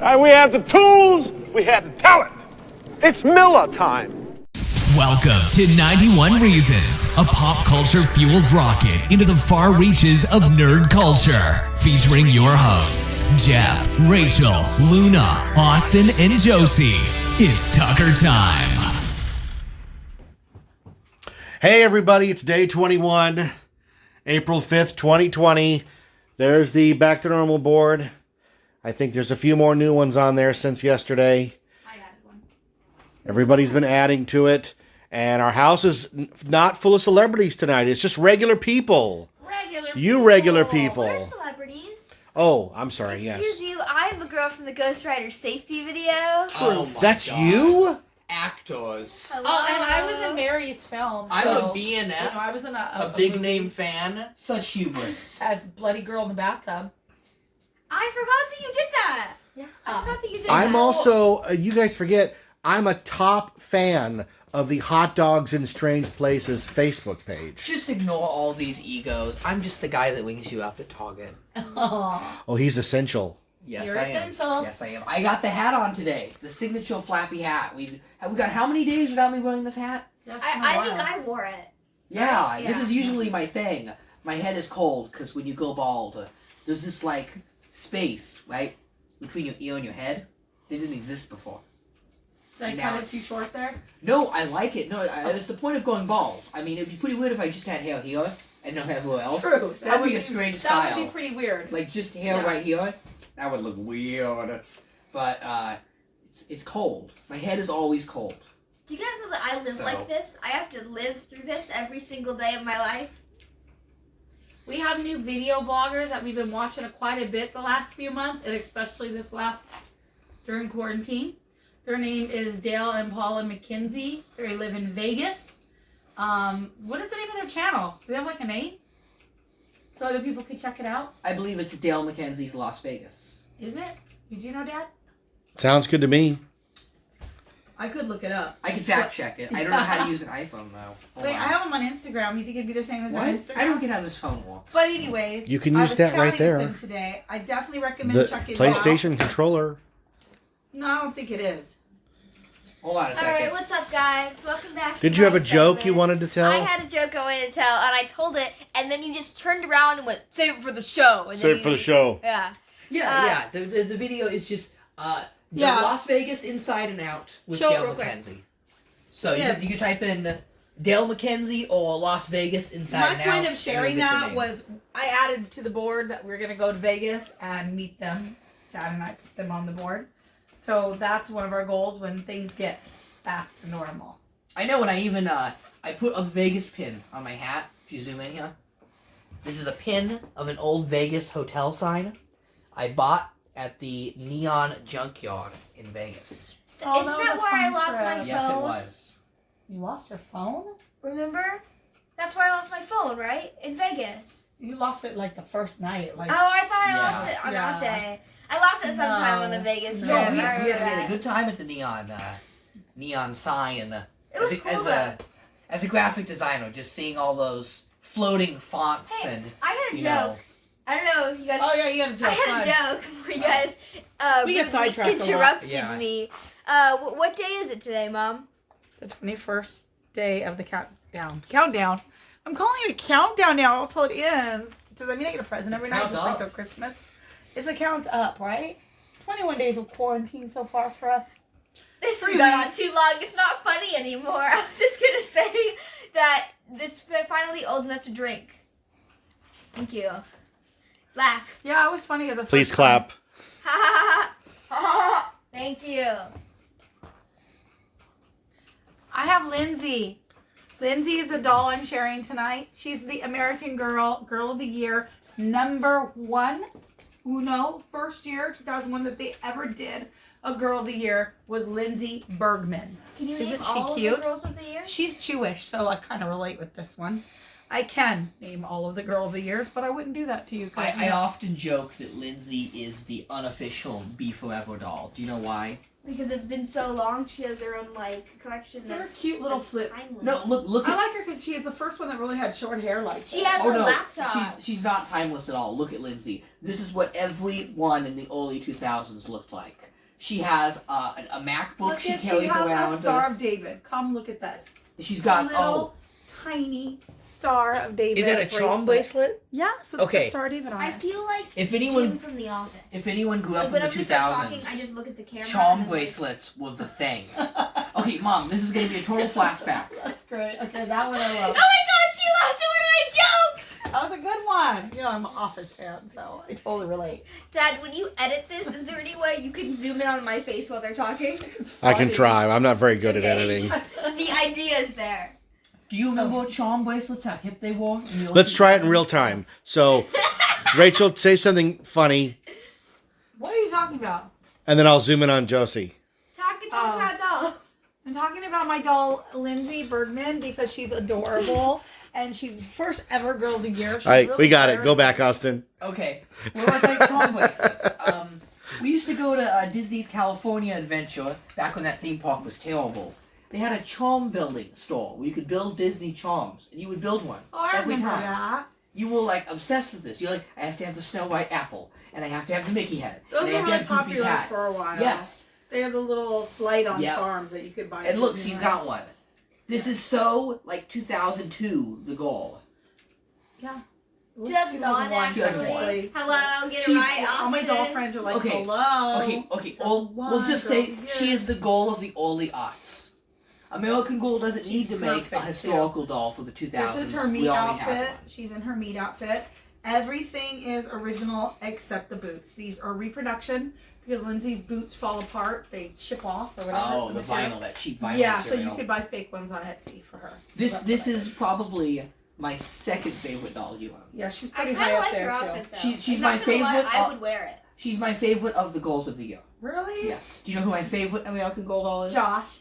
We have the tools, we have the talent. It's Miller time. Welcome to 91 Reasons, a pop culture fueled rocket into the far reaches of nerd culture. Featuring your hosts, Jeff, Rachel, Luna, Austin, and Josie. It's Tucker time. Hey everybody, it's day 21, April 5th, 2020. There's the Back to Normal board. I think there's a few more new ones on there since yesterday. I added one. Everybody's been adding to it. And our house is not full of celebrities tonight. It's just regular people. Regular people. We're celebrities. Oh, I'm sorry, Excuse you, I'm the girl from the Ghost Rider safety video. Oh my That's God. you? Actors. Hello. Oh, and I was in Mary's film. I'm so, a BNF. You know, I was in a big name fan. Such hubris. as Bloody Girl in the bathtub. I forgot that you did that. Yeah. I forgot that you did that. I'm also, you guys forget, I'm a top fan of the Hot Dogs in Strange Places Facebook page. Just ignore all these egos. I'm just the guy that wings you up at Target. Oh, he's essential. Yes, You're I am. essential. Yes, I am. I got the hat on today. The signature flappy hat. We got how many days without me wearing this hat? I think I wore it. Yeah, Right? this Yeah. is usually my thing. My head is cold because when you go bald, there's this like space, right, between your ear and your head. They didn't exist before. Did I cut it too short there? No, I like it. No, it's the point of going bald. I mean, it'd be pretty weird if I just had hair here and no hair everywhere else. True. That'd be a strange style. That would be pretty weird. Like just hair right here. That would look weird. But it's cold. My head is always cold. Do you guys know that I live like this? I have to live through this every single day of my life. We have new video bloggers that we've been watching quite a bit the last few months, and especially during quarantine. Their name is Dale and Paula McKenzie. They live in Vegas. What is the name of their channel? Do they have like a name? So other people can check it out? I believe it's Dale McKenzie's Las Vegas. Is it? Did you know, Dad? Sounds good to me. I could look it up. I can fact check it. I don't know how to use an iPhone though. Hold Wait, on. I have them on Instagram. You think it'd be the same as What? their Instagram? I don't get how this phone works. But anyways, You can I use was that right chatting there. with them today. I definitely recommend The checking it PlayStation out. controller. No, I don't think it is. Hold on a second. Alright, what's up, guys? Welcome back to Did you have a my joke you segment. wanted to tell? I had a joke I wanted to tell, and I told it, and then you just turned around and went, save it for the show. And Save then it for the show. Yeah. Yeah. The video is just Yeah. Las Vegas Inside and Out with Show it Dale real quick. McKenzie. So Yeah. you can type in Dale McKenzie or Las Vegas Inside My and Out. point of and sharing you'll get the that name. was I added to the board that we're going to go to Vegas and meet them. Dad and I put them on the board. So that's one of our goals when things get back to normal. I know, and I even I put a Vegas pin on my hat. If you zoom in here, this is a pin of an old Vegas hotel sign I bought at the Neon Junkyard in Vegas. Oh, Isn't that was that a where I fun lost trip. my phone? Yes, it was. You lost your phone? Remember? That's where I lost my phone, right? In Vegas. You lost it like the first night. Like Oh, I thought I Yeah. lost it on that Yeah. day. I lost it sometime No. on the Vegas No, trip. No, we I had remember a that. good time at the neon sign. It was cool, though. As a graphic designer, just seeing all those floating fonts Hey, and I had a you joke. know. I don't know if you guys. Oh yeah, you had a joke. I had a joke where you guys We get rudely sidetracked a lot. interrupted Yeah. me. What day is it today, Mom? The 21st day of the countdown. I'm calling it a countdown now until it ends. Does that mean I get a present every night count just like up. till Christmas? It's a count up, right? 21 days of quarantine so far for us. This 3 has gone on weeks. too long. It's not funny anymore. I was just gonna say that they're finally old enough to drink. Thank you. Laugh. Yeah, it was funny at the Please first clap. Ha ha ha ha. Thank you. I have Lindsay. Lindsay is the doll I'm sharing tonight. She's the American Girl of the Year, #1. First year, 2001, that they ever did a Girl of the Year was Lindsay Bergman. Can you Isn't name she all cute? of the girls of the year? She's Jewish, so I kind of relate with this one. I can name all of the Girl of the Years, but I wouldn't do that to you. 'Cause I often joke that Lindsay is the unofficial Be Forever doll. Do you know why? Because it's been so long, she has her own like collection. They're That's cute little that's flip. timeless. No, look I at. like her because she is the first one that really had short hair like She that. has a laptop. she's not timeless at all. Look at Lindsay. This is what everyone in the early 2000s looked like. She has a MacBook Look she at, carries she has around. a Star of David. Come look at this. She's got Little tiny Star of David. Is that a charm bracelet? Yes, with Okay. the Star of David on I it. feel like If Jim anyone from The Office. if anyone grew Like, up in whenever the we start talking, 2000s, I just look at the camera. charm and I'm like, bracelets were the thing. Okay, Mom, this is gonna be a total flashback. That's great. Okay, that one I oh love. my god, she laughed at one of my jokes! That was a good one. You know, I'm an Office fan, so I totally relate. Dad, when you edit this, is there any way you can zoom in on my face while they're talking? It's I can funny. try. I'm not very good at Okay, editing. just- the idea is there. Do you remember charm bracelets? How hip they were? in the early Let's try it in 2000s? real time. So, Rachel, say something funny, What are you talking about? and then I'll zoom in on Josie. Talk Oh. about dolls. I'm talking about my doll, Lindsay Bergman, because she's adorable. And she's the first ever Girl of the Year. She's All right, really we got it. very- Go back, Austin. Okay. Where was I? Charm bracelets. We used to go to Disney's California Adventure back when that theme park was terrible. They had a charm building store where you could build Disney charms, and you would build one Oh, I every remember time. that. You were like obsessed with this. You're like, I have to have the Snow White apple, and I have to have the Mickey head, Those and I were have to really have Goofy's popular hat. for a while. Yes. They have the little slide on Yep. charms that you could buy. And at look, she's Disneyland. got one. This is so like 2002, the goal. Yeah. 2001, actually. 2001. Hello, get it She's- right, Austin. All my doll friends are like, Okay. hello. Okay. We'll just say she is the goal of the early aughts. American Girl doesn't She's need to make a perfect, historical doll for the 2000s. This is her We meat already have outfit. one. She's in her meat outfit. Everything is original except the boots. These are reproduction because Lindsay's boots fall apart. They chip off or whatever. Oh, the material. vinyl, that cheap vinyl Yeah, so material. you could buy fake ones on Etsy for her. This That's this what I is did. probably my second favorite doll you own. Yeah, she's I pretty kind high of up like there her too. outfit, though. She's I'm my not gonna lie, favorite, I would wear it. She's my favorite of the goals of the year. Really? Yes. Do you know who my favorite American Girl doll is? Josh.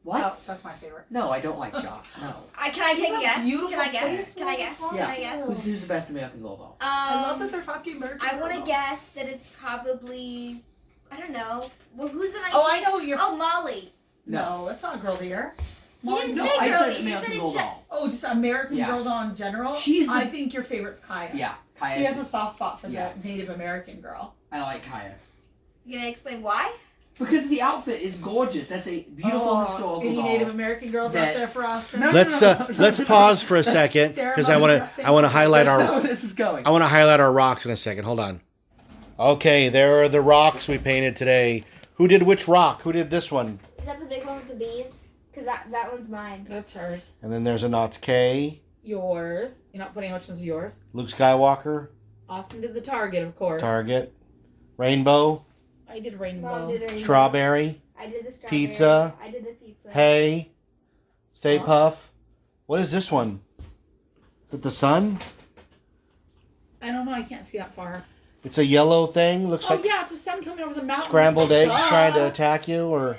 What? Oh, that's my favorite. No, I don't like Joss. No. Can I take She's a a guess? beautiful Can I guess? face. Can I guess? Yeah. Can I guess? Who's the best American Girl doll? I love that they're talking American. I want to Girl. guess that it's probably, I don't know. Well, who's the 19? Oh, I know you're. Oh, Molly. No, that's not Girl of the Year. You didn't No, say I girly. said You American said Girl it doll. Oh, just American Yeah. Girl doll in general. She's the- I think your favorite's Kaya. Yeah, Kaya. He has a soft spot for Yeah. the Native American girl. I like Kaya. You gonna explain why? Because the outfit is gorgeous. That's a beautiful historical Any doll. Native American girls that- out there for Austin? No, Let's pause for a second because I want to highlight That's not our where this is going. I want to highlight our rocks in a second. Hold on. Okay, there are the rocks we painted today. Who did which rock? Who did this one? Is that the big one with the bees? Because that one's mine. That's hers. And then there's a Knott's K. Yours. You're not putting which one's yours. Luke Skywalker. Austin did the Target, of course. Target. Rainbow. I did Mom rainbow. did a Strawberry. I did the strawberry. Pizza. I did the pizza. Hay. Stay Huh? Puff. What is this one? Is it the sun? I don't know. I can't see that far. It's a yellow thing. Looks Oh like yeah, it's a sun coming over the mountain. scrambled eggs Duh. trying to attack you. Or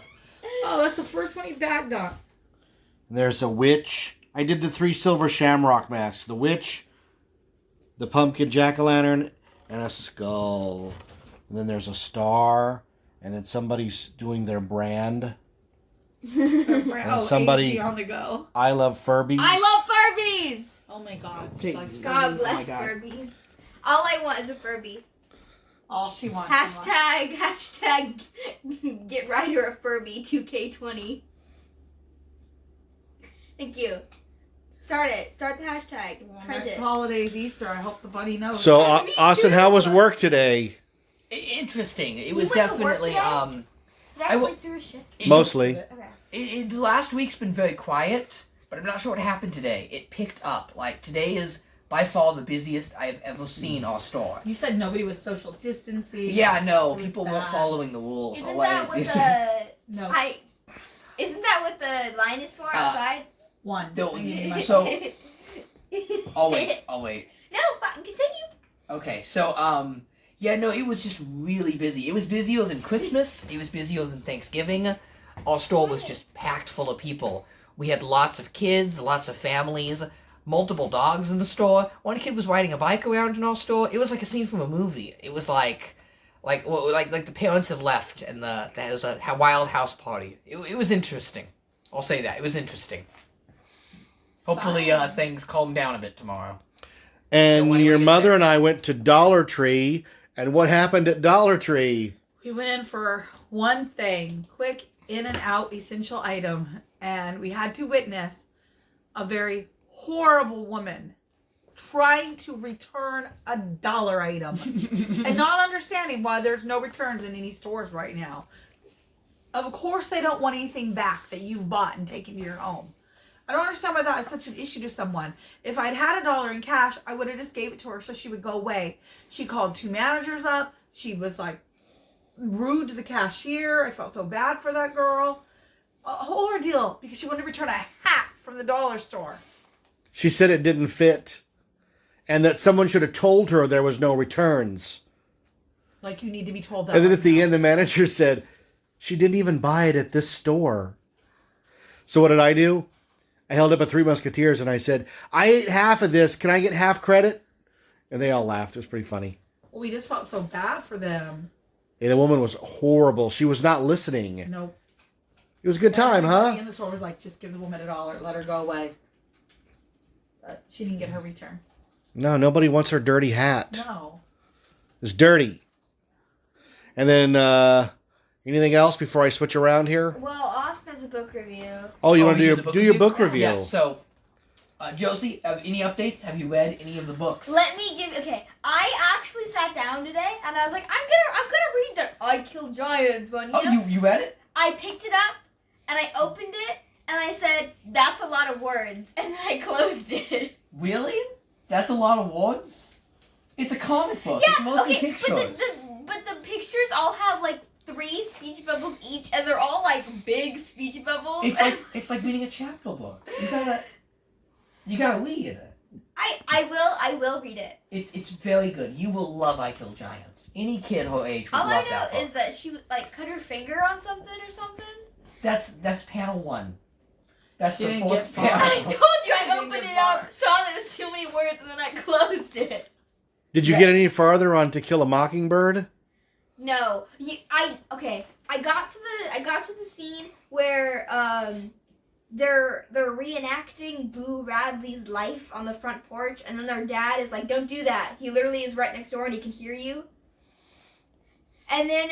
Oh, that's the first one he bagged on. there's a witch. I did the 3 silver shamrock masks. The witch, the pumpkin jack-o'-lantern, and a skull. And then there's a star. And then somebody's doing their brand. Oh, somebody- AC on the go. I love Furbies. I love Furbies! Oh my God. Take- She likes God Furbies. bless God. Furbies. All I want is a Furby. All she wants. Hashtag get Ryder a Furby 2K20. Thank you. Start it. Start the hashtag. Trend Next it. holidays, Easter. I hope the bunny knows. So, Yeah, me Austin, too. how was work today? Interesting. It You was went to work definitely today? Did I I sleep through a shift? Mostly. Okay. The last week's been very quiet, but I'm not sure what happened today. It picked up. Like today is by far the busiest I have ever seen our store. You said nobody was social distancing. Yeah, no, It was people weren't bad. following the rules. Isn't or what that it what is. the No. Isn't that what the line is for outside? One. No, I need my- so- Oh wait. No, continue. Okay, so yeah, no, it was just really busy. It was busier than Christmas. It was busier than Thanksgiving. Our store was just packed full of people. We had lots of kids, lots of families, multiple dogs in the store. One kid was riding a bike around in our store. It was like a scene from a movie. It was like like the parents have left, and there was a wild house party. It was interesting. I'll say that it was interesting. Hopefully, things calm down a bit tomorrow. And your mother and I went to Dollar Tree, and what happened at Dollar Tree? We went in for one thing, quick in and out essential item, and we had to witness a very horrible woman trying to return a dollar item and not understanding why there's no returns in any stores right now. Of course they don't want anything back that you've bought and taken to your home. I don't understand why that is such an issue to someone. If I'd had $1 in cash, I would have just gave it to her so she would go away. She called 2 managers up. She was like rude to the cashier. I felt so bad for that girl. A whole ordeal because she wanted to return a hat from the dollar store. She said it didn't fit and that someone should have told her there was no returns. Like, you need to be told that. And then right at the now. end, the manager said, she didn't even buy it at this store. So what did I do? I held up a 3 Musketeers and I said, I ate half of this. Can I get half credit? And they all laughed. It was pretty funny. Well, we just felt so bad for them. Yeah, the woman was horrible. She was not listening. Nope. It was a good time, Everybody huh? in the store was like, just give the woman $1, let her go away. But she didn't get her return. No, nobody wants her dirty hat. No. It's dirty. And then, anything else before I switch around here? Well, Austin has a book review. Oh, you want you to do do your book review? Yes. So, Josie, any updates? Have you read any of the books? Let me give. Okay, I actually sat down today and I was like, I'm gonna read the I Kill Giants one. Oh, you read it? I picked it up and I opened it and I said, that's a lot of words, and then I closed it. Really? That's a lot of words? It's a comic book. It's mostly pictures. But the pictures all have like 3 speech bubbles each, and they're all like big speech bubbles. It's like reading a chapter book. You gotta read it. I will read it. It's very good. You will love I Kill Giants. Any kid her age would All love I that know book. is that she like cut her finger on something or something. That's panel 1. That's She the didn't first get far. I panel. told you I opened it up, saw there was too many words, and then I closed it. Did you Yeah. get any farther on To Kill a Mockingbird? No, I got to the scene where they're reenacting Boo Radley's life on the front porch, and then their dad is like, "Don't do that. He literally is right next door and he can hear you." And then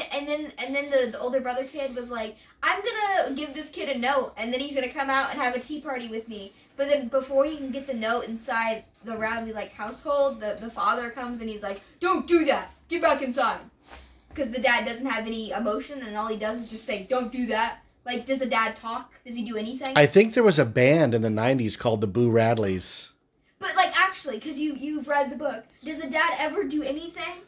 the older brother kid was like, "I'm gonna give this kid a note, and then he's gonna come out and have a tea party with me." But then before he can get the note inside the Radley household, the father comes and he's like, "Don't do that. Get back inside." Because the dad doesn't have any emotion, and all he does is just say, "Don't do that." Like, does the dad talk? Does he do anything? I think there was a band in the 90s called the Boo Radleys. But, like, actually, because you've read the book, does the dad ever do anything?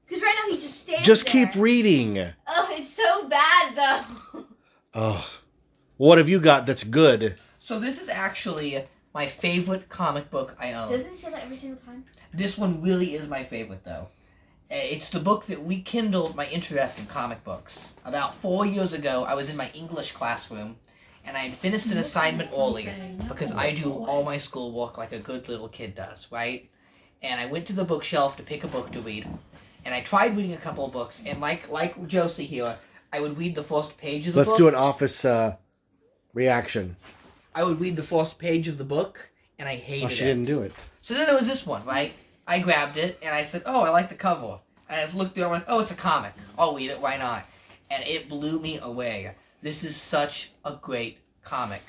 Because right now he just stands Just there. keep reading. Oh, it's so bad, though. Oh. What have you got that's good? So this is actually my favorite comic book I own. Doesn't he say that every single time? This one really is my favorite, though. It's the book that rekindled my interest in comic books. About 4 years ago, I was in my English classroom, and I had finished an assignment early, because I do all my schoolwork like a good little kid does, right? And I went to the bookshelf to pick a book to read, and I tried reading a couple of books, and like Josie here, I would read the first page of the book. Let's do an office reaction. I would read the first page of the book, and I hated it. Oh, she didn't do it. So then there was this one, right? I grabbed it, and I said, oh, I like the cover. And I looked through it, and I went, oh, it's a comic. I'll read it, why not? And it blew me away. This is such a great comic.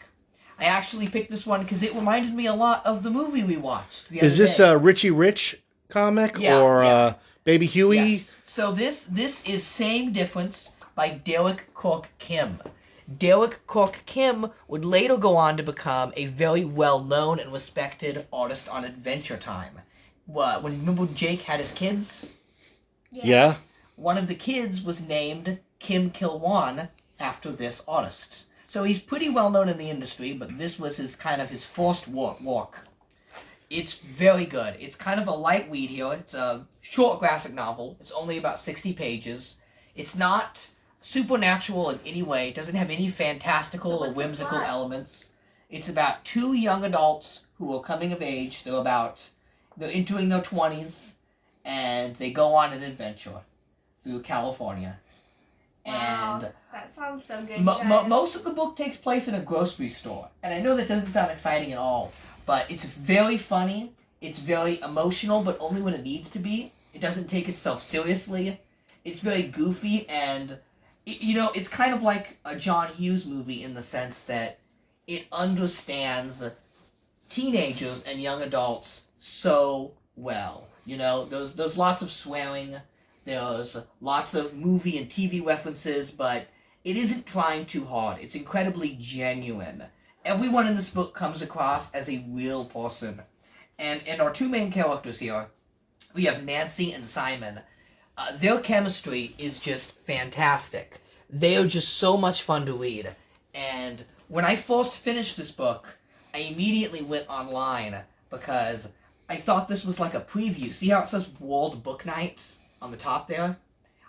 I actually picked this one because it reminded me a lot of the movie we watched the other Is this day. a Richie Rich comic Yeah, or yeah. Baby Huey? Yes. So this is Same Difference by Derek Cork Kim. Derek Cork Kim would later go on to become a very well-known and respected artist on Adventure Time. Remember Jake had his kids? Yeah. One of the kids was named Kim Kilwan after this artist. So he's pretty well known in the industry, but this was his first work. It's very good. It's kind of a light read here. It's a short graphic novel. It's only about 60 pages. It's not supernatural in any way. It doesn't have any fantastical or whimsical elements. It's about 2 young adults who are coming of age. They're entering their 20s, and they go on an adventure. through California. Wow, And that sounds so good. you guys. most of the book takes place in a grocery store. And I know that doesn't sound exciting at all, but it's very funny. It's very emotional, but only when it needs to be. It doesn't take itself seriously. It's very goofy, and, it's kind of like a John Hughes movie in the sense that it understands teenagers and young adults so well. There's lots of swearing, there's lots of movie and TV references, but it isn't trying too hard. It's incredibly genuine. Everyone in this book comes across as a real person. And our two main characters here, we have Nancy and Simon. Their chemistry is just fantastic. They are just so much fun to read. And when I first finished this book, I immediately went online because I thought this was like a preview. See how it says World Book Night on the top there?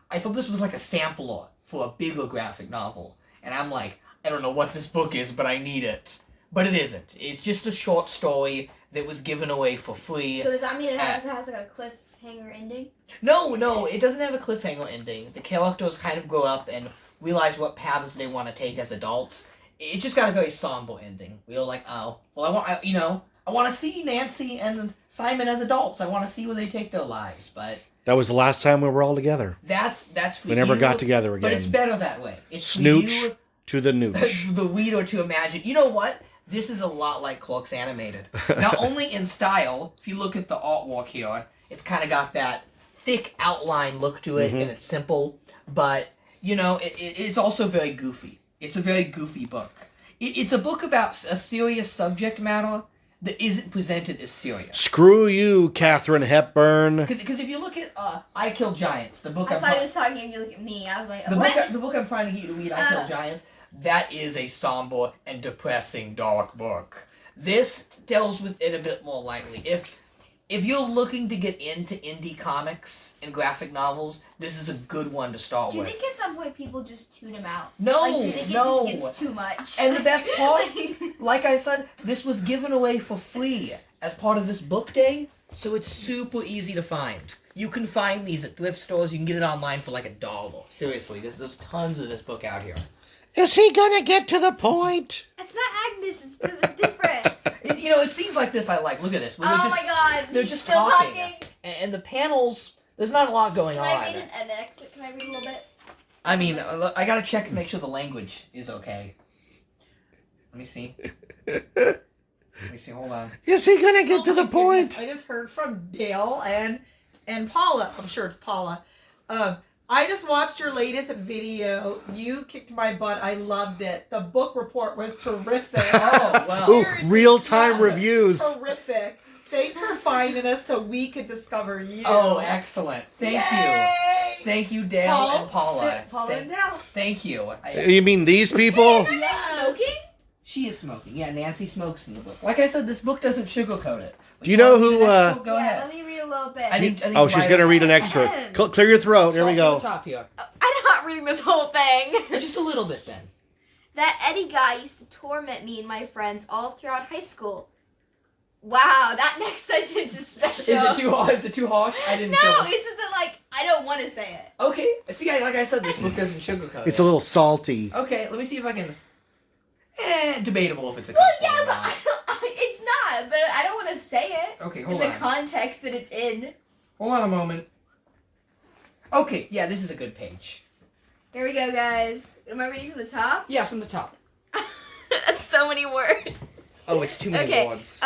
I thought this was like a sampler for a bigger graphic novel. And I'm like, I don't know what this book is, but I need it. But it isn't. It's just a short story that was given away for free. So does that mean it has like a cliffhanger ending? No, it doesn't have a cliffhanger ending. The characters kind of grow up and realize what paths they want to take as adults. It just got a very somber ending. We were like, oh, well, I want to see Nancy and Simon as adults. I want to see where they take their lives, but That was the last time we were all together. that's for We you. never got together again. But it's better that way. It's for Snooch you, to the nooch. the reader, to imagine. You know what? This is a lot like Clerks Animated. Not only in style, if you look at the artwork here, it's kind of got that thick outline look to it, and it's simple, but, it's also very goofy. It's a very goofy book. It's a book about a serious subject matter that isn't presented as serious. Screw you, Katharine Hepburn. Because if you look at I Kill Giants, the book I I'm thought he was talking if you look at me. I was like, the what? book I'm trying to get you to read, I Kill Giants, that is a somber and depressing, dark book. This deals with it a bit more lightly. If you're looking to get into indie comics and graphic novels, this is a good one to start Do you with. think at some point people just tune him out? No, Like, do you think no. it just gets too much? And the best part, like I said, this was given away for free as part of this book day, so it's super easy to find. You can find these at thrift stores. You can get it online for like $1. Seriously, there's tons of this book out here. Is he gonna get to the point? It's not Agnes. It's because it's different. It seems like this I like. Look at this. When Oh my god. They're he's just still talking. And the panels, there's not a lot going Can on. I read an excerpt? Can I read a little bit? I mean, I gotta check to make sure the language is okay. Let me see. Hold on. Is he gonna get to Oh the my point? goodness, I just heard from Dale and Paula. I'm sure it's Paula. I just watched your latest video. You kicked my butt. I loved it. The book report was terrific. Oh, wow. Ooh, Seriously, real-time yes, reviews. Terrific. Thanks for finding us so we could discover you. Oh, excellent. Thank you. Yay! Thank you, Dale and Paula. Paula and Dale. Thank you. You mean these people? Yes. Smoking? She is smoking. Yeah, Nancy smokes in the book. Like I said, this book doesn't sugarcoat it. Do you know who, Go Yeah, ahead. let me read a little bit. I think Oh, she's gonna read an excerpt. Clear your throat. Here we go. Top here. I'm not reading this whole thing. Just a little bit then. That Eddie guy used to torment me and my friends all throughout high school. Wow, that next sentence is special. Is it too harsh? I didn't. No, kill it. it's just that, like, I don't want to say it. Okay. See, like I said, this book doesn't sugarcoat it. It's a little salty. Okay, let me see if I can. Debatable if it's a. Well, cuss yeah, word or but not. it's not. But I don't want to say it Okay, in hold the on. context that it's in. Hold on a moment. Okay, yeah, this is a good page. Here we go, guys. Am I reading from the top? Yeah, from the top. That's so many words. Oh, it's too many Okay. words.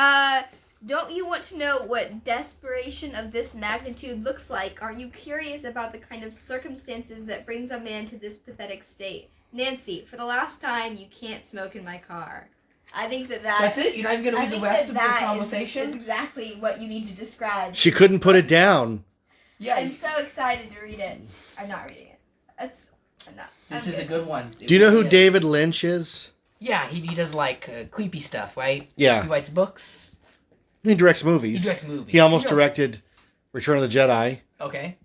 Don't you want to know what desperation of this magnitude looks like? Are you curious about the kind of circumstances that brings a man to this pathetic state? Nancy, for the last time, you can't smoke in my car. I think That's it? You're not even going to I read the think rest of the that conversation? is exactly what you need to describe. She couldn't put it down. Yeah, I'm so excited to read it. I'm not reading it. I'm not. this I'm is a good one. Do you know who It David is. Lynch is? Yeah, he does like creepy stuff, right? Yeah. He writes books. He directs He movies. directs movies. He almost You know- directed Return of the Jedi. Okay.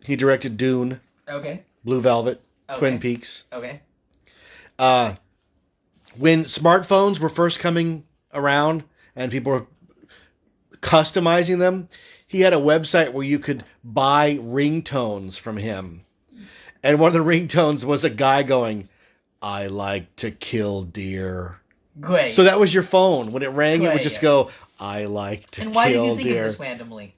He directed Dune, Okay. Blue Velvet, Okay. Twin Peaks. Okay. When smartphones were first coming around and people were customizing them, he had a website where you could buy ringtones from him. And one of the ringtones was a guy going, "I like to kill deer." Great. So that was your phone. When it rang, it would Great. just go, "I like to And why did kill you think deer." of this randomly?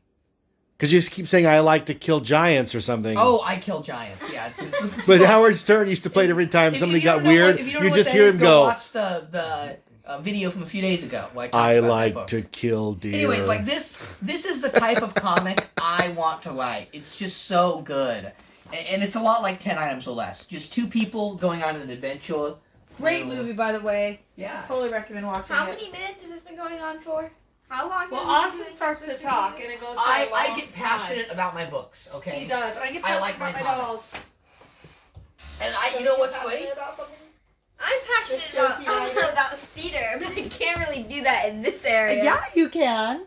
Because you just keep saying, "I like to kill giants" or something. Oh, I kill giants. Yeah, it's But Howard Stern used to play it every time If somebody you don't got know weird. what- if you don't You know just what hear that him is, go, Watch the video from a few days ago. Where I talked "I about that like book. to kill deer." Anyways, like this is the type of comic I want to write. It's just so good. And it's a lot like 10 Items or Less. Just two people going on an adventure. Great through- movie, by the way. Yeah. Totally recommend watching How it. many minutes has this been going on for? How long? Well, has this Austin been starts to supposed talk, be? and it goes. For a I long get time. passionate about my books, okay? He does, and I get I passionate like about my my dolls. And you know what's great? I'm passionate Just joking, right? about theater, but I can't really do that in this area. Yeah, you can.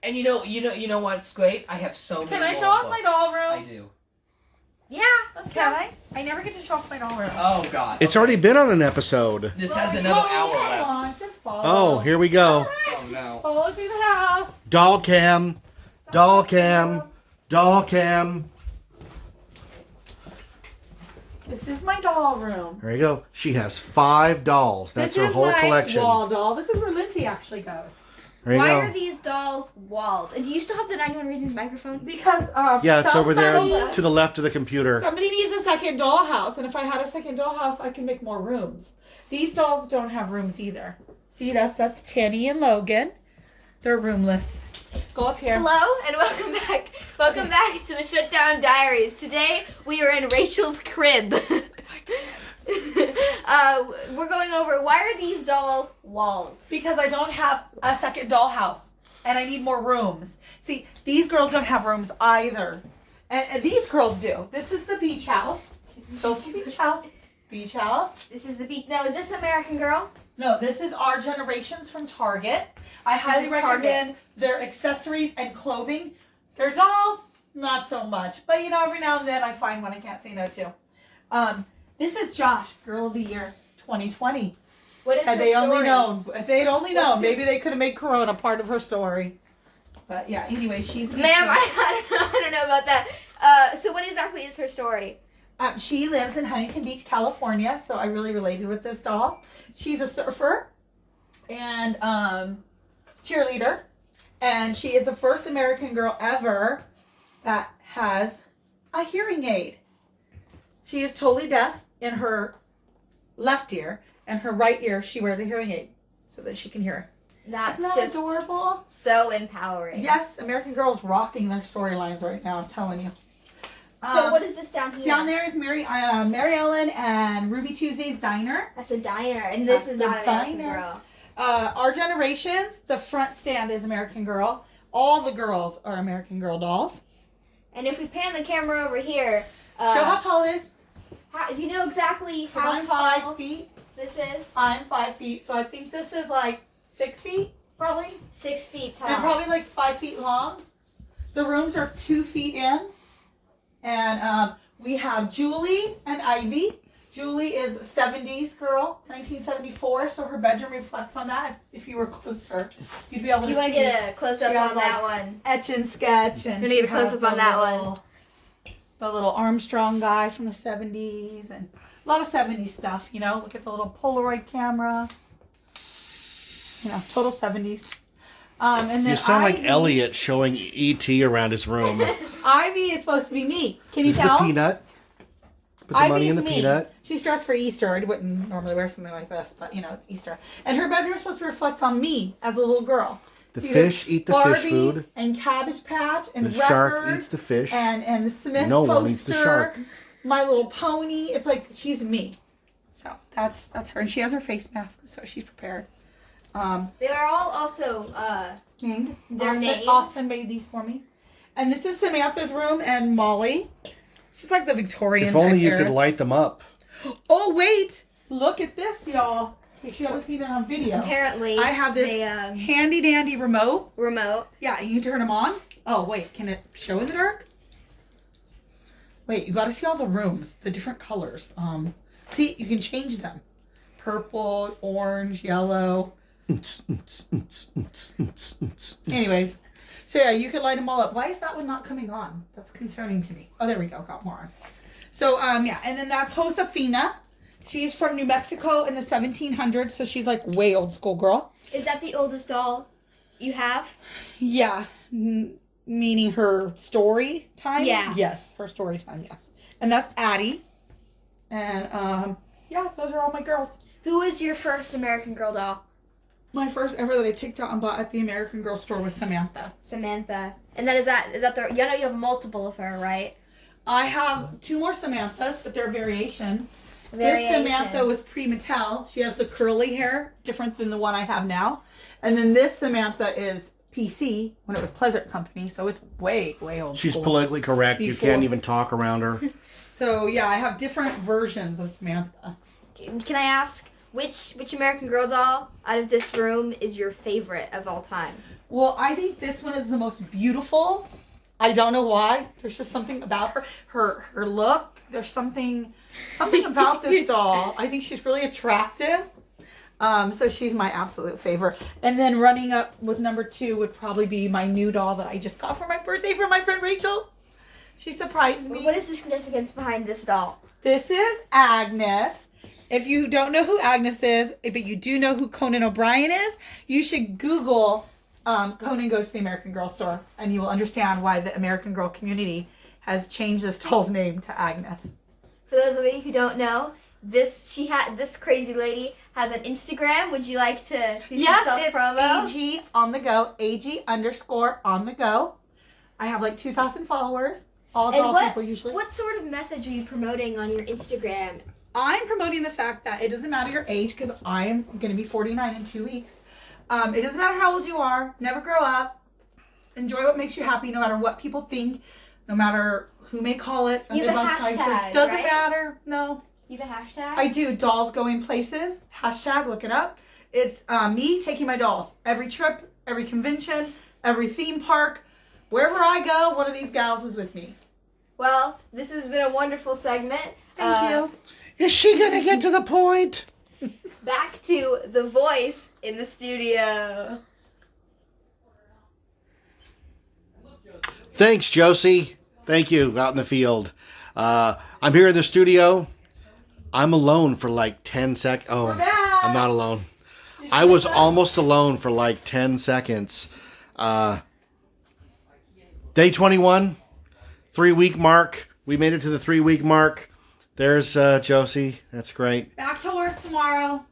And you know what's great? I have so many Can I more show off my books. doll room? I do. Yeah, let's Can go. I? I never get to show off my doll room. Oh God. It's okay. already been on an episode. This has another hour Come left. on, just follow. Oh, here we go. Oh no. Follow through the house. Doll cam. Doll cam. Doll cam. This is my doll room. There you go. She has 5 dolls. That's this her is whole my collection. wall doll. This is where Lindsay actually goes. There you Why go. are these dolls walled? And do you still have the 91 Reasons microphone? Because Yeah, it's over there somebody- to the left of the computer. Somebody needs a second dollhouse, and if I had a second dollhouse, I can make more rooms. These dolls don't have rooms either. See, that's Tanny and Logan. They're roomless. Go up here. Hello and welcome back. Welcome back to the Shutdown Diaries. Today we are in Rachel's crib. We're going over why are these dolls walled? Because I don't have a second dollhouse, and I need more rooms. See, these girls don't have rooms either, and these girls do. This is the beach house. So it's the beach house. Beach house. This is the beach. No, is this American Girl? No, this is Our Generations from Target. I highly is recommend their accessories and clothing. Their dolls, not so much. But you know, every now and then I find one I can't say no to. This is Josh, Girl of the Year 2020. What is Had her they story? only known, if they'd only What's known, her maybe s- they could have made Corona part of her story. But yeah, anyway, she's Ma'am, I don't know about that. So what exactly is her story? She lives in Huntington Beach, California, so I really related with this doll. She's a surfer and cheerleader, and she is the first American girl ever that has a hearing aid. She is totally deaf in her left ear, and her right ear she wears a hearing aid so that she can hear. That's Isn't that just adorable? so empowering. Yes, American Girl's rocking their storylines right now, I'm telling you. So what is this down here? Down there is Mary Ellen and Ruby Tuesday's Diner. That's a diner, and this That's is the not American diner. Girl. Our Generations, the front stand is American Girl. All the girls are American Girl dolls. And if we pan the camera over here, Show how tall it is. do you know exactly 'Cause how I'm tall 5 feet. this is? I'm 5 feet, so I think this is like 6 feet, probably. 6 feet tall. And probably like 5 feet long. The rooms are 2 feet in. And we have Julie and Ivy. Julie is a 70s girl, 1974, so her bedroom reflects on that. If you were closer, you'd be able to You want see to get a close up She has, on that like, one? etch and sketch. And Gonna get she a close has up on the that little- one. The little Armstrong guy from the 70s and a lot of 70s stuff, you know. Look at the little Polaroid camera. You know, total 70s. And then You sound like Ivy- Elliot showing E.T. around his room. Ivy is supposed to be me. Can you This is tell? the peanut. Put the money in the me. peanut. She's dressed for Easter. I wouldn't normally wear something like this, but you know, it's Easter. And her bedroom is supposed to reflect on me as a little girl. The See, fish there's eat the Barbie fish food. and Cabbage Patch and The shark Record eats the fish. and the Smith No poster, one eats the shark. My Little Pony. It's like she's me. So that's her, and she has her face mask, so she's prepared. They are all also Named. Their names? Austin made these for me. And this is Samantha's room and Molly. She's like the Victorian If only type you era. could light them up. Oh wait! Look at this, y'all. In case you haven't seen it on video. apparently. I have this they, handy dandy remote. remote. Yeah, you can turn them on. Oh wait, can it show in the dark? Wait, you gotta see all the rooms, the different colors. See, you can change them. Purple, orange, yellow. Anyways, So yeah, you could light them all up. Why is that one not coming on? That's concerning to me. Oh, there we go. Got more on. So yeah, and then that's Josefina. She's from New Mexico in the 1700s, so she's like way old school girl. Is that the oldest doll you have? Yeah, meaning her story time. Yeah. Yes, her story time. Yes, and that's Addie. And yeah, those are all my girls. Who was your first American Girl doll? My first ever that I picked out and bought at the American Girl store was Samantha. Samantha. And then is that the you know you have multiple of her, right? I have 2 more Samanthas, but they're variations. Variations. This Samantha was pre-Mattel. She has the curly hair, different than the one I have now. And then this Samantha is PC, when it was Pleasant Company, so it's way, way old. She's school. politically correct. Before. You can't even talk around her. So yeah, I have different versions of Samantha. Can I ask which American Girl doll out of this room is your favorite of all time? Well, I think this one is the most beautiful. I don't know why. There's just something about her look. There's something about this doll. I think she's really attractive. So she's my absolute favorite. And then running up with number 2 would probably be my new doll that I just got for my birthday from my friend Rachel. She surprised me. What is the significance behind this doll? This is Agnes. If you don't know who Agnes is, but you do know who Conan O'Brien is, you should Google Conan Goes to the American Girl Store, and you will understand why the American Girl community has changed this doll's name to Agnes. For those of you who don't know, this crazy lady has an Instagram. Would you like to do some self-promo? It's AG on the go, AG_on the go. I have like 2,000 followers. All doll people usually. What sort of message are you promoting on your Instagram? I'm promoting the fact that it doesn't matter your age, because I am going to be 49 in 2 weeks. It doesn't matter how old you are. Never grow up. Enjoy what makes you happy, no matter what people think, no matter who may call it. You have a hashtag, Doesn't right? matter. No. You have a hashtag? I do. Dolls Going Places. Hashtag. Look it up. It's me taking my dolls. Every trip, every convention, every theme park. Wherever I go, one of these gals is with me. Well, this has been a wonderful segment. Thank you. Is she going to get to the point? Back to the voice in the studio. Thanks, Josie. Thank you, out in the field. I'm here in the studio. I'm alone for like 10 seconds. Oh, We're back. I'm not alone. I was almost alone for like 10 seconds. Day 21, 3-week mark. We made it to the 3-week mark. There's Josie. That's great. Back to work tomorrow.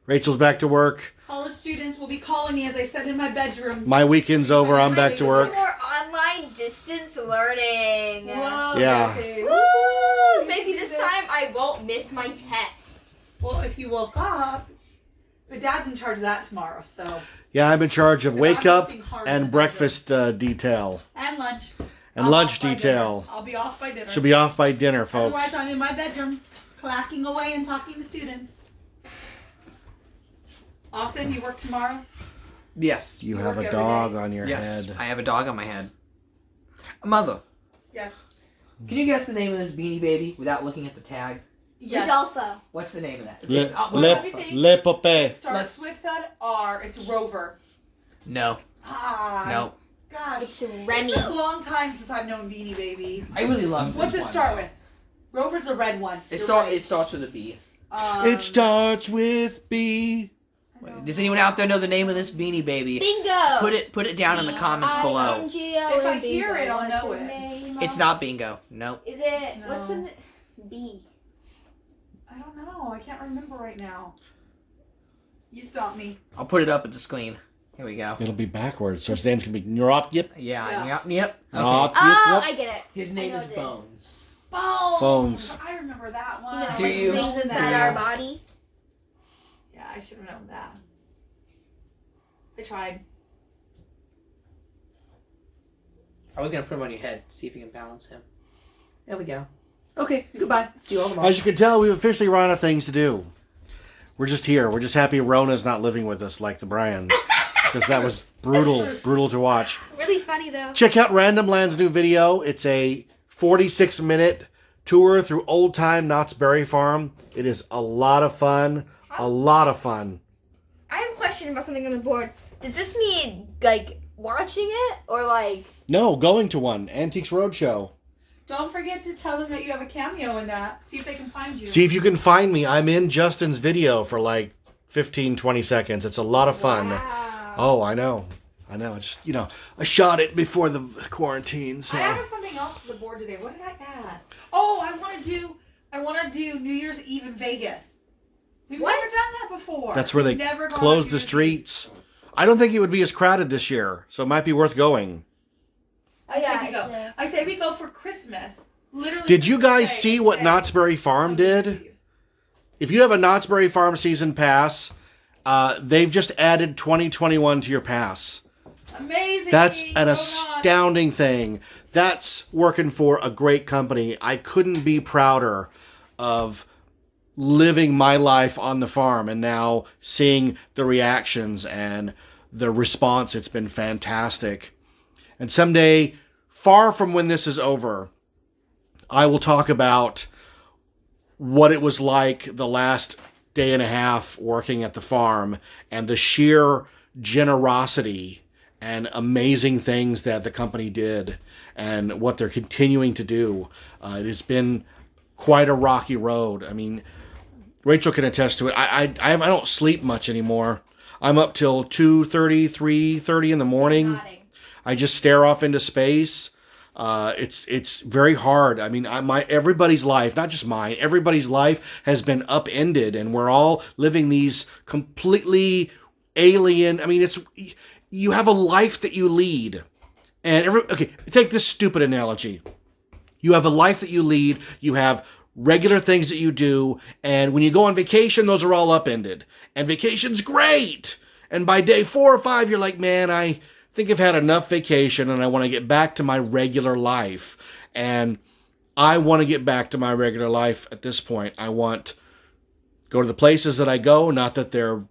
Rachel's back to work. College students will be calling me, as I said, in my bedroom. My weekend's over. I'm back to work. Some more online distance learning. Whoa, Yeah. Josie. Woo! Maybe this time I won't miss my test. Well, if you woke up, but Dad's in charge of that tomorrow, so. Yeah, I'm in charge of wake I'm up working hard in and the breakfast detail. And lunch. And I'm lunch off by detail. dinner. I'll be off by dinner. She'll be off by dinner, folks. Otherwise, I'm in my bedroom, clacking away and talking to students. Austin, you work tomorrow? Yes. You You have work a every dog day? on your Yes. head. I have a dog on my head. Mother, Yes. can you guess the name of this Beanie Baby without looking at the tag? Yes. Rodolfo. What's the name of that? Le, It's, le Pope. It starts Let's- with an R. It's Rover. No. Ah. No. Gosh. It's It's Remy. been a long time since I've known Beanie Babies. I really love What's this it one. start with? Rover's the red one. It, You're right. it starts with a B. It starts with B. Does anyone out there know the name of this Beanie Baby? Bingo. Put it down in the comments below. If I hear it, I'll know it. It's not Bingo. Nope. Is it? No. What's in the B? I don't know. I can't remember right now. You stop me. I'll put it up at the screen. Here we go. It'll be backwards, so his name's gonna be Neuropyip. Yeah. Yeah. Yep. Okay. Oh, Neuropyip. I get it. His name I know is it. Bones. Bones. I remember that You one. know, Do like you? things inside Do our you? body. Yeah, I should have known that. I tried. I was gonna put him on your head, see if you can balance him. There we go. Okay. Goodbye. See you all tomorrow. As you can tell, we've officially run out of things to do. We're just here. We're just happy Rona's not living with us like the Bryans. Because that was brutal to watch. Really funny though. Check out Random Land's new video. It's a 46-minute tour through old-time Knott's Berry Farm. It is a lot of fun. A lot of fun. I have a question about something on the board. Does this mean like watching it or like? No, going to one. Antiques Roadshow. Don't forget to tell them that you have a cameo in that. See if they can find you. See if you can find me. I'm in Justin's video for like 15, 20 seconds. It's a lot of fun. Wow. Oh, I know. I just, I shot it before the quarantine. So. I added something else to the board today. What did I add? Oh, I want to do New Year's Eve in Vegas. We've never done that before. That's where they never close the streets. I don't think it would be as crowded this year, so it might be worth going. I say we go for Christmas. Literally. Did you guys see what Knott's Berry Farm did? If you have a Knott's Berry Farm season pass, they've just added 2021 to your pass. Amazing. That's an astounding thing. That's working for a great company. I couldn't be prouder of living my life on the farm and now seeing the reactions and the response. It's been fantastic. And someday, far from when this is over, I will talk about what it was like the last day and a half working at the farm and the sheer generosity and amazing things that the company did and what they're continuing to do. It has been quite a rocky road. I mean, Rachel can attest to it. I don't sleep much anymore. I'm up till 2:30, 3:30 in the morning. I just stare off into space. It's very hard. I mean, everybody's life, not just mine, everybody's life has been upended, and we're all living these completely alien. I mean, you have a life that you lead, and take this stupid analogy. You have a life that you lead. You have regular things that you do, and when you go on vacation, those are all upended. And vacation's great. And by day 4 or 5, you're like, man, I think I've had enough vacation and I want to get back to my regular life. And I want to get back to my regular life at this point. I want go to the places that I go, not that they're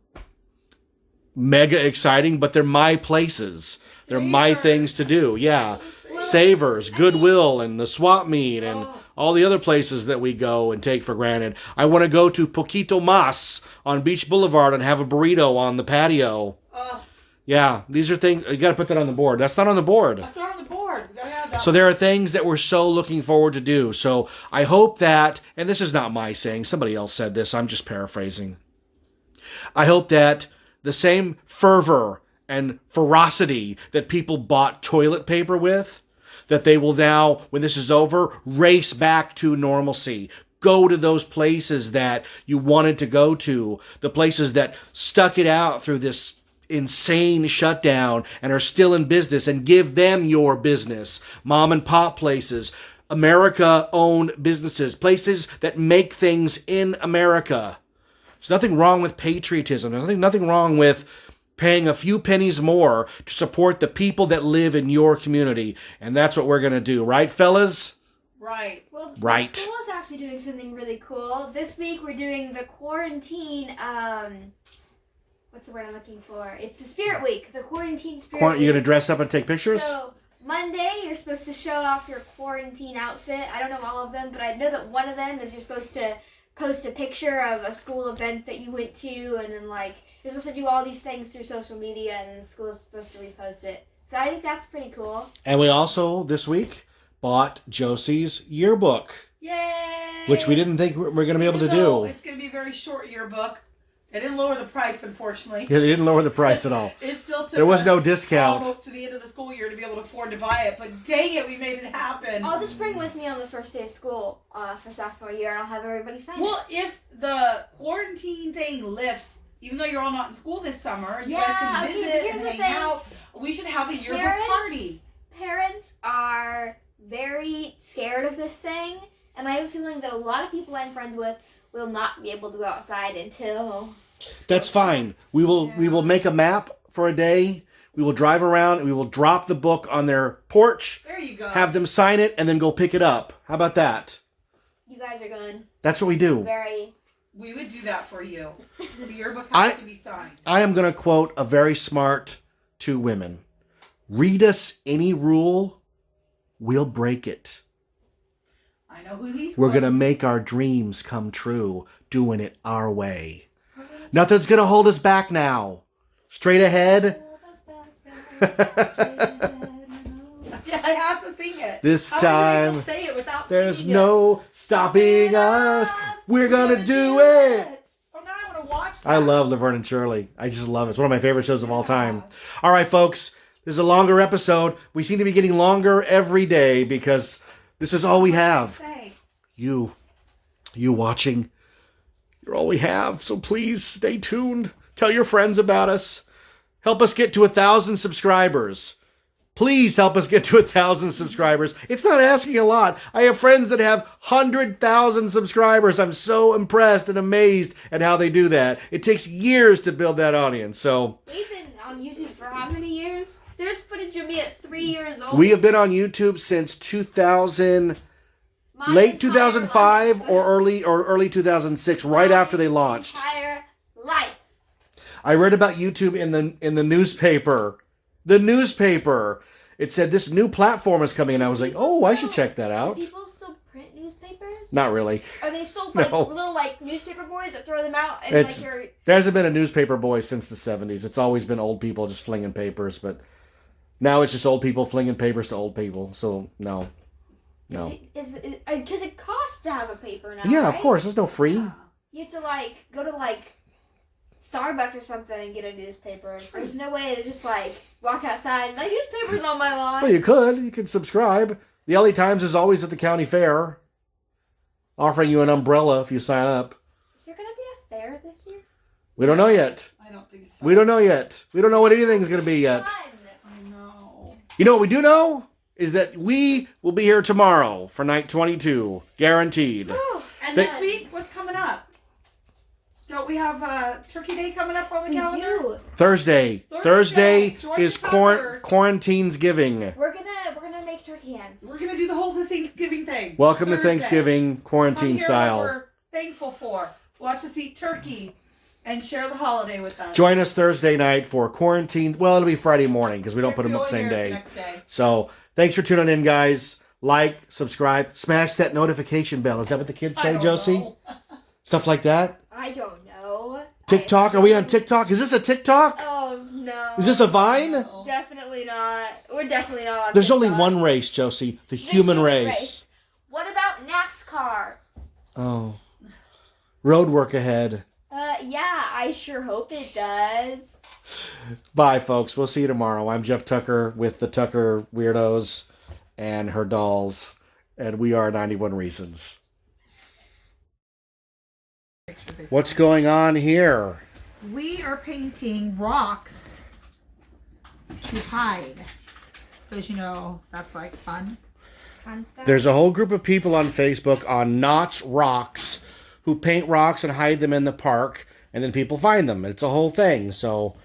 mega exciting, but they're my places. They're my things to do. Yeah. Savers, Goodwill, and the swap meet, and all the other places that we go and take for granted. I want to go to Poquito Mas on Beach Boulevard and have a burrito on the patio. Yeah, these are things, you got to put that on the board. That's not on the board. That's not on the board. We gotta have that. So there are things that we're so looking forward to do. So I hope that, and this is not my saying, somebody else said this, I'm just paraphrasing. I hope that the same fervor and ferocity that people bought toilet paper with, that they will now, when this is over, race back to normalcy. Go to those places that you wanted to go to, the places that stuck it out through this insane shutdown and are still in business, and give them your business. Mom and pop places, America-owned businesses, places that make things in America. There's nothing wrong with patriotism. There's nothing wrong with paying a few pennies more to support the people that live in your community. And that's what we're going to do. Right, fellas? Right. Well, right. The school is actually doing something really cool. This week we're doing the quarantine, what's the word I'm looking for? It's the Spirit Week. The quarantine Spirit Week. You going to dress up and take pictures? So, Monday, you're supposed to show off your quarantine outfit. I don't know all of them, but I know that one of them is you're supposed to post a picture of a school event that you went to, and then, you're supposed to do all these things through social media, and then the school is supposed to repost it. So I think that's pretty cool. And we also, this week, bought Josie's yearbook. Yay! Which we didn't think we were going to be able to do. It's going to be a very short yearbook. They didn't lower the price, unfortunately. Yeah, they didn't lower the price at all. It still took there was no discount. Almost to the end of the school year to be able to afford to buy it, but dang it, we made it happen. I'll just bring with me on the first day of school for sophomore year, and I'll have everybody sign it. Well, if the quarantine thing lifts, even though you're all not in school this summer, you guys can visit and hang out. We should have a yearbook party. Parents are very scared of this thing, and I have a feeling that a lot of people I'm friends with will not be able to go outside until... That's fine. We will make a map for a day. We will drive around and we will drop the book on their porch. There you go. Have them sign it and then go pick it up. How about that? You guys are good. That's what we do. We would do that for you. The yearbook has to be signed. I am going to quote a very smart two women. Read us any rule, we'll break it. I know who he's We're going to make our dreams come true, doing it our way. Nothing's going to hold us back now. Straight ahead. Yeah, I have to sing it. This How am I time, gonna say it without there's singing no stopping us. We're gonna do it. Oh, now I want to watch that. I love Laverne and Shirley. I just love it. It's one of my favorite shows of all time. All right, folks. This is a longer episode. We seem to be getting longer every day because this is all we have. Say. You watching. You're all we have. So please stay tuned. Tell your friends about us. Help us get to 1,000 subscribers. Please help us get to 1,000 subscribers. It's not asking a lot. I have friends that have 100,000 subscribers. I'm so impressed and amazed at how they do that. It takes years to build that audience. So We've been on YouTube for how many years? There's footage of me at 3 years old. we have been on YouTube since 2000, My late entire 2005 life. or early 2006, right after they launched. Entire life. I read about YouTube in the newspaper. The newspaper. It said this new platform is coming, and I was like, "Oh, I should check that Do out." people still print newspapers? Not really. Are they still like No. little like newspaper boys that throw them out and It's- like your? There hasn't been a newspaper boy since the 70s. It's always been old people just flinging papers, but now it's just old people flinging papers to old people. So no. Is because it costs to have a paper now. Yeah, right? of course. There's no free. You have to like go to like Starbucks or something and get a newspaper. There's no way to just like walk outside and like newspapers on my lawn. Well, you could. You could subscribe. The LA Times is always at the county fair, offering you an umbrella if you sign up. Is there gonna be a fair this year? We don't know yet. I don't think so. We don't know yet. We don't know what anything's going to be yet. Fun. I know. You know what we do know? Is that we will be here tomorrow for night 22. Guaranteed. And They- next week, what's coming up? Don't we have Turkey Day coming up on the We calendar? do. Thursday. Thursday. Join is the suckers. quarantine's giving. We're gonna make turkey hands. We're gonna do the whole Thanksgiving thing. Welcome to Thursday. Thanksgiving, Come quarantine hear style. What we're thankful for. Watch us eat turkey and share the holiday with us. Join us Thursday night for quarantine. Well, it'll be Friday morning because we don't put them up the same day. Next day. So thanks for tuning in, guys. Like, subscribe, smash that notification bell. Is that what the kids I say, don't Josie? know. Stuff like that. I don't know. TikTok? Are we on TikTok? Is this a TikTok? Oh no. Is this a Vine? No. Definitely not. We're definitely not on There's only TikTok. one race, Josie. The The human race. What about NASCAR? Oh. Road work ahead. Yeah, I sure hope it does. Bye, folks. We'll see you tomorrow. I'm Jeff Tucker with the Tucker Weirdos and her dolls, and we are 91 Reasons. What's going on here? We are painting rocks to hide. Because, that's like fun. Fun stuff. There's a whole group of people on Facebook on Knott's Rocks who paint rocks and hide them in the park, and then people find them. It's a whole thing. So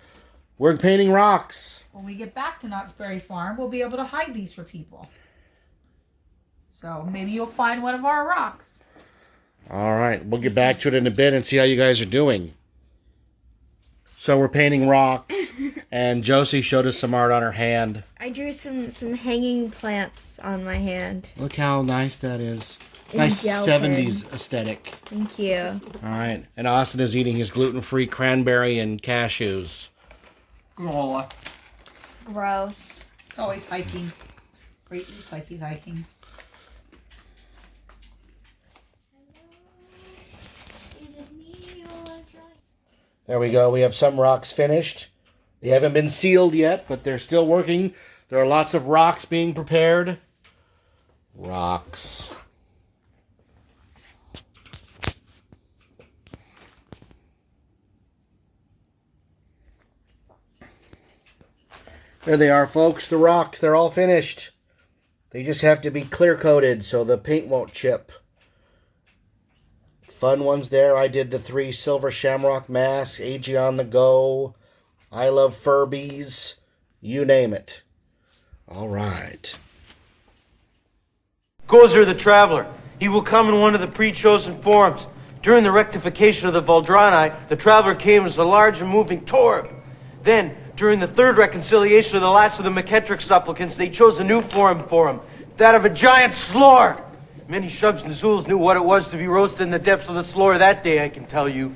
we're painting rocks. When we get back to Knott's Berry Farm, we'll be able to hide these for people. So maybe you'll find one of our rocks. All right. We'll get back to it in a bit and see how you guys are doing. So we're painting rocks, and Josie showed us some art on her hand. I drew some hanging plants on my hand. Look how nice that is. In Nice gel 70s aesthetic. Thank you. All right. And Austin is eating his gluten-free cranberry and cashews. Granola. Gross. It's always hiking. Great eats like he's hiking. There we go. We have some rocks finished. They haven't been sealed yet, but they're still working. There are lots of rocks being prepared. Rocks. There they are, folks. The rocks, they're all finished. They just have to be clear coated so the paint won't chip. Fun ones there. I did the 3 silver shamrock masks, AG on the go, I love Furbies, you name it. All right. Gozer the Traveler. He will come in one of the pre-chosen forms. During the rectification of the Valdrani, the Traveler came as a large and moving torb. Then, during the third reconciliation of the last of the McKettrick supplicants, they chose a new form for him, that of a giant slore. Many Shubs and Zools knew what it was to be roasted in the depths of the slore that day, I can tell you.